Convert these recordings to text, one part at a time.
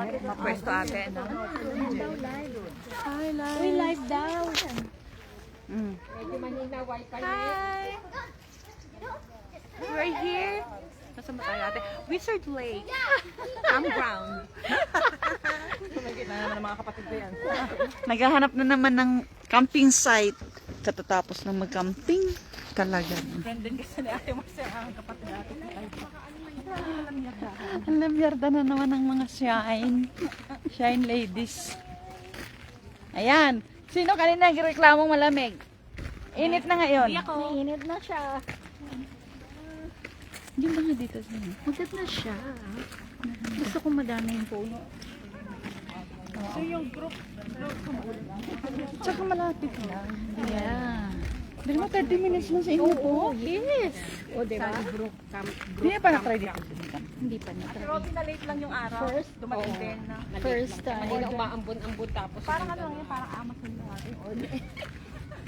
Pwesto ate, no? Hi, live. Uy, live daw. Hi! We're here. Nasaan ba tayo ate? Wizard Lake. Campground. Naghahanap na naman ng camping site. Katatapos na mag-camping. Talaga. Friend din kasi ni Ate Marcia ang kapatid natin. Alam, yarda na naman ng mga shine ladies. Ayan. Sino kanina nagreklamong malamig? Init na ngayon. Mainit na siya. Hindi ba nga dito siya? Magat na siya. Gusto ko madami yung puno. So yung group tsaka malapit lang. Yeah. Dali mo 30 minutes lang sa inyo po. Yes. O, diba? Hindi pa na-try dito. Hindi pa na. Pero pinalate lang yung araw. First, dumating din na. First time. Hindi na umaambon-ambon tapos. Parang ano lang yun, parang Amazon lang natin.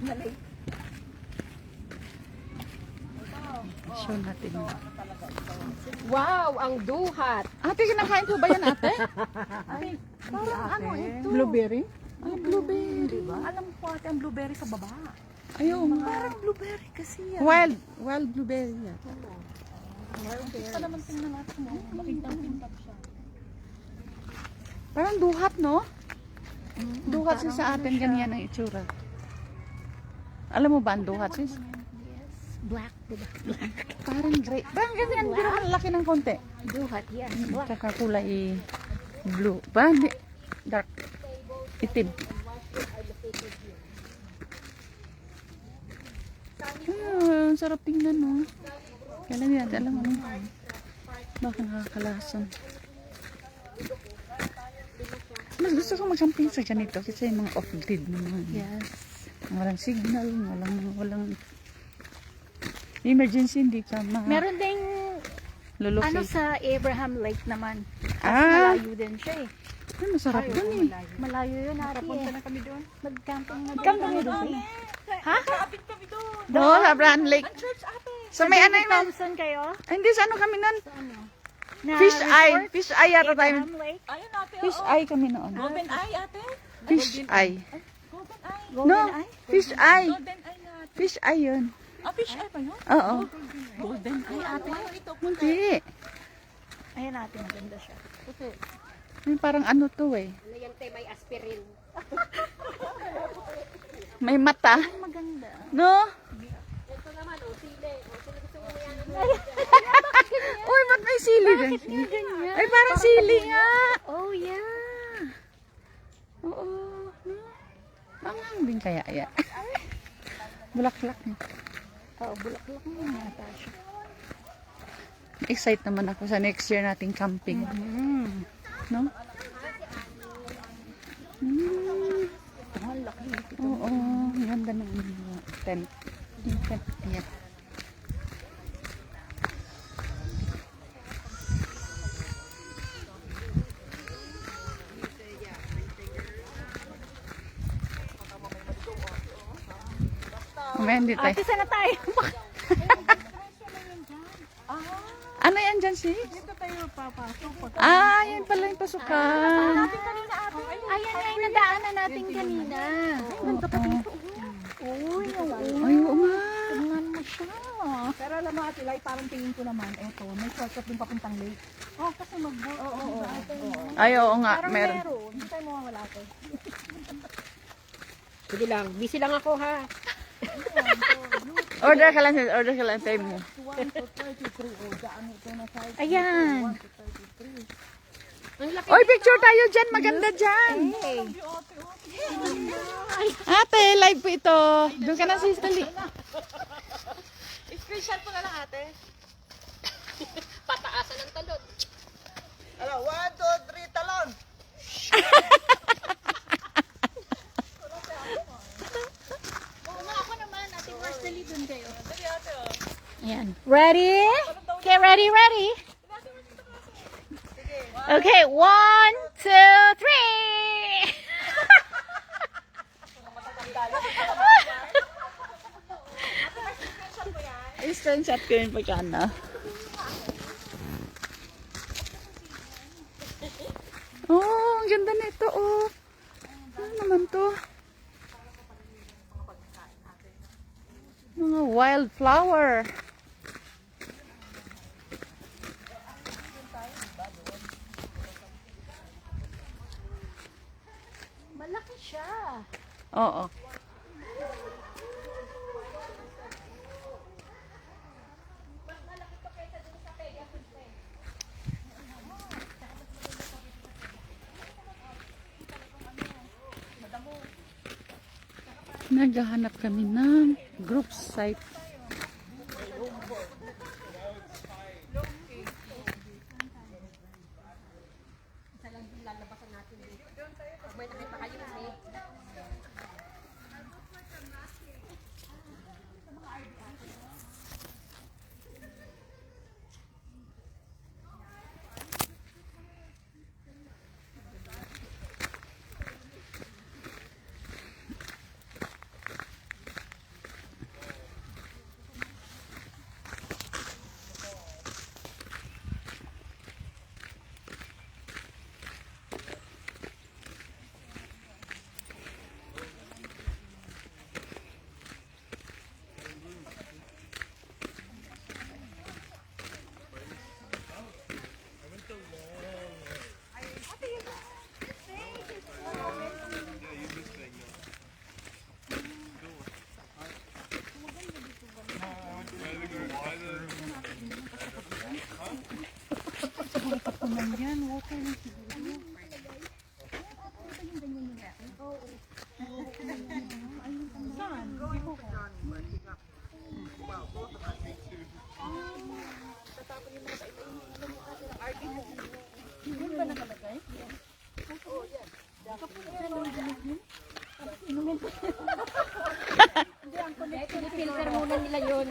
Malate. Show natin. Wow, ang duhat. Ate, kinakain po ba yan ate? Ay, parang ano ito? Blueberry? Ah, blueberry. Alam ko ate ang blueberry sa baba. Ayun. Parang blueberry kasi yan. Wild blueberry yan. Ito naman tingnan natin mo. Makintang-pintang siya. Parang duhat, no? Duhat siya sa atin, ganyan ang itsura. Alam mo ba ang duhat sis? Black, diba? Parang gray. Parang ganyan, pero malaki ng konti. Duhat, yes. Black. Tsaka kulay blue. Parang dark. Itim. Ah, sarap tingnan, no? Kailan yan, alam mo. Baka nakakalasan. Mas gusto ko mag-camping sa ganito kasi yung mga off-grid naman. Yes. Walang signal, walang emergency, hindi ka Meron ding lulukid. ano sa Abraham Lake naman. Kasi Ah. malayo din siya eh. Ay, masarap dun eh. Malayo yun ate eh. na kami doon. Mag-camping na Camping doon. doon. Ha? Kapit kami doon. No, sa Abraham Lake. Church ate. Sa may ano yun? Thompson kayo? Ay, hindi, sa ano kami nun? Ano? Na Fish eye. resort? Fish eye yata tayo. Abraham Lake? Ayun ate. Fish eye kami noon. Golden eye ate. Fish eye. Golden eye. Golden No, Eye? fish eye. Golden eye na. Fish eye yun. Ah, fish eye pa yun? Oo. Golden eye ate. Ito. Hindi. Ayun natin, maganda siya. May parang ano to eh. Ano yan te, may aspirin. May mata. Maganda. No? Ito naman, sili. Sili gusto mo yan. Uy, ba't may sili din? Ay, parang sili nga. Oh yeah. Oo. No? Pangang din kaya ya. Bulaklak niya. Oh, bulaklak mo yata siya. Excited naman ako sa next year nating camping. No? Ang laki. Oo, ang ganda ng tent. Yung tent niya. Mamaya hindi tayo. Ate, sana tayo? Ano yan dyan, sis? Dito tayo papasok. Ah, yan pala yung pasukan. Ayan nga yung nadaanan natin kanina. Ay, ganda pa dito. Uy, Ay, oo nga. tingnan mo siya. Pero alam mo ate, like, parang tingin ko naman, eto, may shortcut din papuntang lake. Oh, kasi mag-boat. Oo. Ay, oo nga. Parang Meron. meron. Hindi tayo mawawala ko. Sige lang, busy lang ako ha. Order ka lang, sis. Order ka lang time mo. Ayan. Ang laki. Oy, picture tayo dyan. Maganda dyan. Ate, live po ito. Doon ka na, sis. Dali. Screenshot ko na lang ate. Pataasan ng talon. Ano, 1, 2, 3, talon! Oo nga, ako naman. Ate, first dali dun kayo. Ayan. Ready? Okay, ready, ready? Okay, 1, 2, 3! I-screenshot ko yung pagkana. Oh, pa, oh. Ano naman to? Mga wildflower. Malaki siya. Oo. Naghahanap kami ng group site. Filter muna nila yun.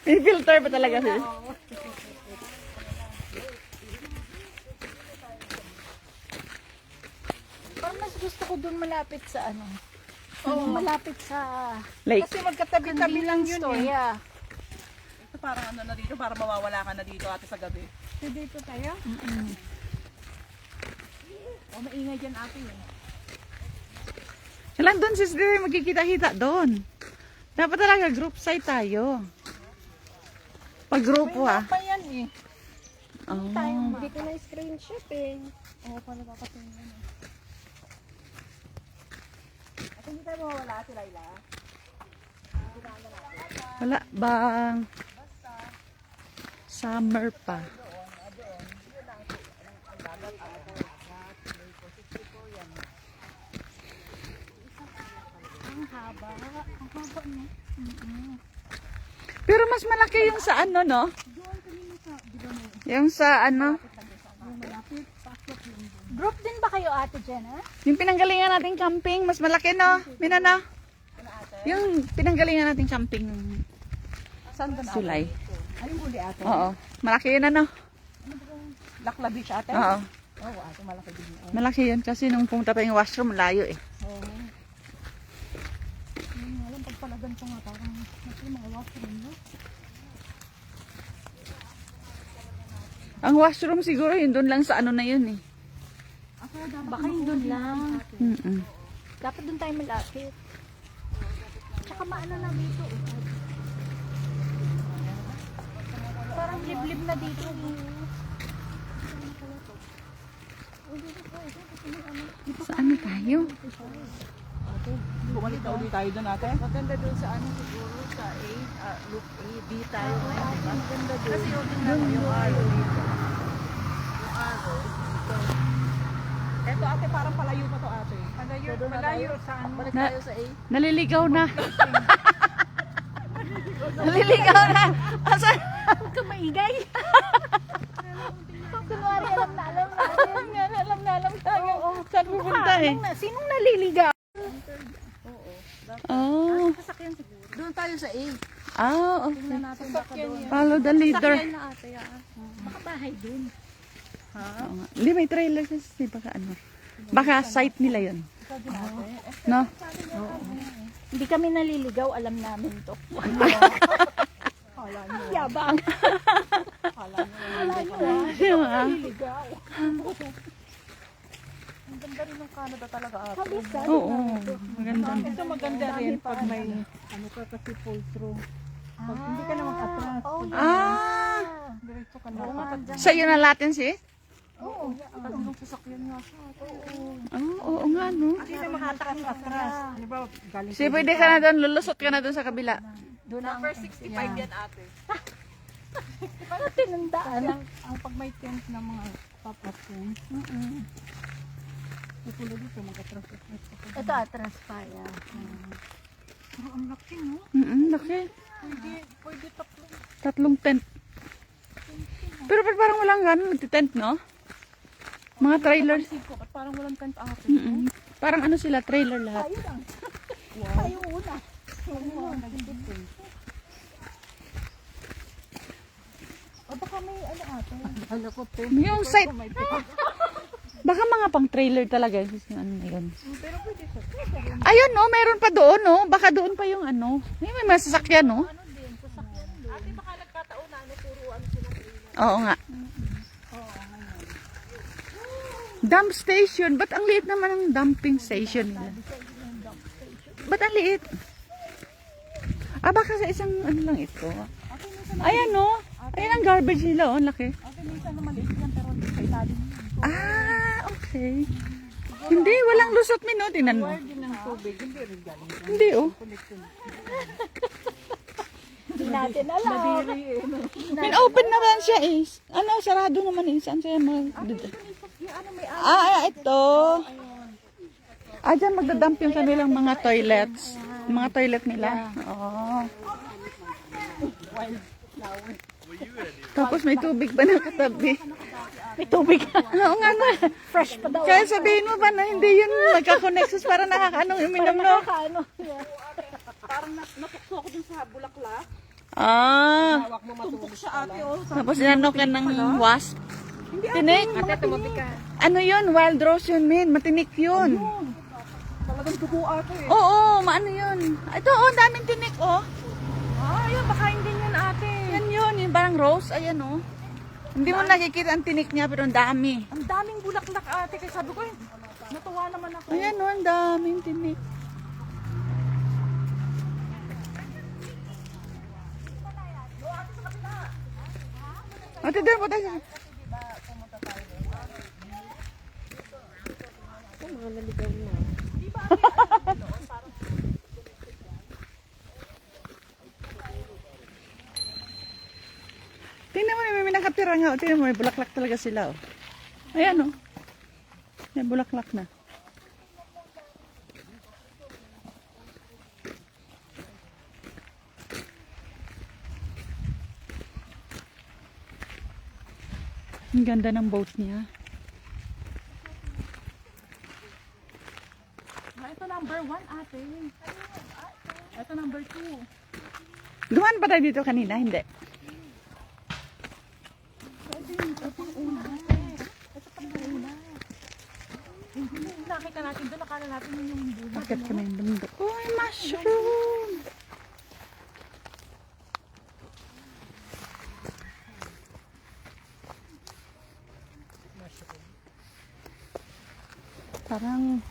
I-filter pa talaga sis. Parang mas gusto ko dun malapit sa ano. Malapit sa Lake. Kasi magkatabi-tabi lang yun store. eh. Yeah. Ito parang ano na dito, para mawawala ka na dito ate sa gabi. Dito tayo? O maingay dyan ate eh. Kailan doon sis, di magkikita-kita doon. Dapat talaga group site tayo. Pag grupo ha. Pa yan eh. Oh. Hindi ko na screenshot eh. Oo, paano papatingin eh. At hindi tayo mawawala ate Laila. Wala bang summer pa. Ang haba. Ang haba niya. Pero mas malaki yung sa ano, no? Yung sa ano? Group din ba kayo ate Jenna? Yung pinanggalingan nating camping, mas malaki, no? Minana? Yung pinanggalingan nating camping Saan ba na ate? Sulay. Ay, yung huli ate? Oo. Malaki yun, ano? Lakla Beach ate? Oo. Oo ate, malaki din yun. Malaki yun kasi nung pumunta pa yung washroom, layo eh. Oo. Alam, pag pala ganito nga, parang nasa yung mga washroom no? Ang washroom siguro yun doon lang sa ano na yun eh. Baka yung dun lang. Dapat dun tayo malapit. Tsaka maano na dito. Parang liblib na dito. Saan na tayo? Bumalik na ulit tayo dun ate. Maganda dun sa ano siguro, sa A, loop A, B tayo ngayon, diba? Maganda dun. Kasi yung tingnan mo yung arrow dito. Yung arrow dito. Eto ate, parang palayo pa to ate. Malayo sa ano? Balik Na- tayo sa A. Naliligaw na. Naliligaw na. Asa? Huwag ka maingay. Kunwari alam na alam tayo. Saan pupunta eh? Sinong naliligaw? Oh. Doon tayo sa A. Ah, okay. Tingnan natin baka doon. Follow the leader. Baka bahay dun. Oo nga. Hindi, may trailer kasi baka ano. Baka site nila yun. No? Hindi kami naliligaw, alam namin to. Yabang. Diba? Naliligaw. Ang ganda rin ng Canada talaga ate. Oo, maganda. Ito maganda rin pag may ano ka kasi pull through. Pag hindi ka na mag-atras. Ah, Diretso ka na. sa iyo na latin sis? Oo. Tatlong sasakyan nga siya. Oo nga no. Hindi na makatras-atras. Ano ba galing Kasi pwede ka na doon, lulusot ka na doon sa kabila. doon ang number 65 yan ate. Tinandaan. Ang pag may tent na mga pop-up tent. Ito dito mag-atras-atras. Ito atras pa yan. Pero ang laki no? Laki. Pwede tatlong. Tatlong tent. Pero ba't parang walang gano'n nagtitent, no? Mga trailers. Ba't parang walang tent ate? Parang ano sila, trailer lahat. Tayo una. O baka may ano ate? Ano ko tent? Yung site, baka mga pang trailer talaga. Yung ano na yun. Pero pwede siya. Ayun, no? Meron pa doon, no? Baka doon pa yung ano. May masasakyan, no? Ate baka nagkataon na ano turuan sila. Oo nga. Dump station. Ba't ang liit naman ang dumping station nila? Ba't ang liit? Ah, baka sa isang ano lang ito. Ayan, no? Ayan ang garbage nila, oh. Ang laki. Ate minsan na maliit yan pero hindi sa ilalim. Ah, okay. Hindi, walang lusot min, no? Tinan mo. Din ng tubig, hindi rin galing. Hindi, oh. Hindi natin alam. Min, open naman siya, eh. Ano, sarado naman, eh. Saan siya mag... Ah, ito. Ah, dyan magdadump yung kanilang mga toilets. Mga toilet nila. Oo. Tapos may tubig pa na katabi. May tubig. Oo nga na. Fresh pa daw. Kaya sabihin mo ba na hindi yun nagka-connexus para nakakaanong uminom, no? Ano? Parang natukso ko dun sa bulaklak. Ah. Hawak mo matulog siya ate oh. Tapos inano ka ng wasp. Tinik. Ate tumabi ka. Ano yun? Wild rose yun, min. Matinik yun. Talagang dugo ate eh. Oo, maano yun. Ito, oh, daming tinik, oh. Ah, yun baka hindi yun ate. Yan yun, yung parang rose. Ayan, oh. Hindi mo nakikita ang tinik niya, pero ang dami. Ang daming bulaklak ate kaya sabi ko natuwa naman ako. Ayan, oh, ang daming tinik. Ate, doon po tayo. Tingnan mo, may nakatira nga. Tingnan mo, may bulaklak talaga sila. Oh. Ayan, oh. May bulaklak na. Ang ganda ng boat niya. Ito number 1 ate. Ito number 2. Dumaan pa tayo dito kanina, hindi. Nakita natin doon, nakala natin yun yung bulaklak. Bakit ka na yung bundok? Oh, may mushroom! Parang...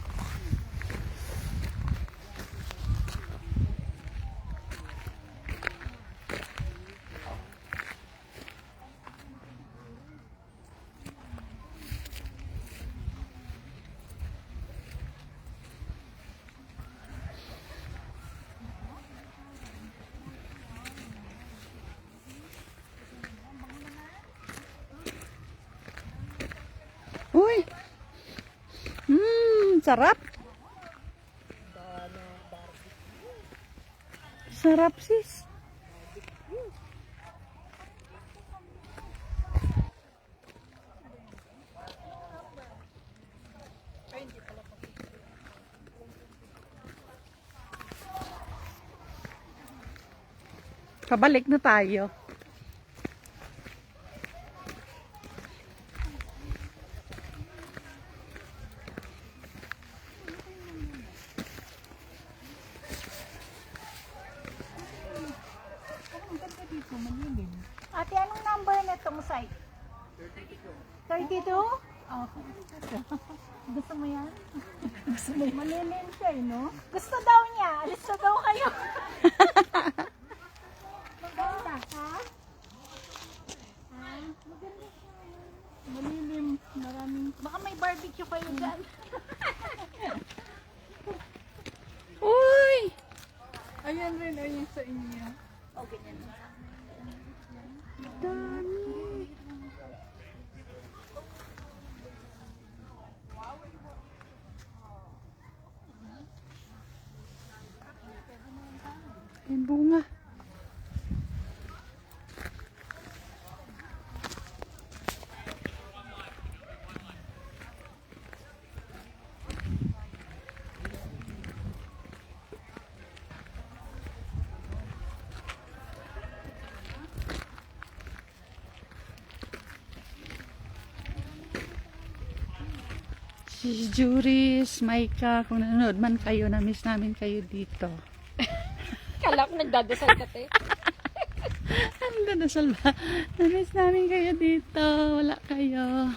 Uy! Sarap! Sarap, sis! Pabalik na tayo. Ate, anong number na itong site? 32? 32? Okay. Gusto mo yan? Malilim siya, no? Gusto daw niya. Alis na daw kayo. Maganda, ha? Maganda siya. Malilim. Maraming... Baka may barbecue kayo dyan. Uy! Ayan rin, ayan sa inyo. Okay, yan. Dami. Yung bunga. Si Juris, Maika, kung nanonood man kayo, na-miss namin kayo dito. Kala ko nagdadasal ka, te. Ang dadasal ba? Na-miss namin kayo dito. Wala kayo.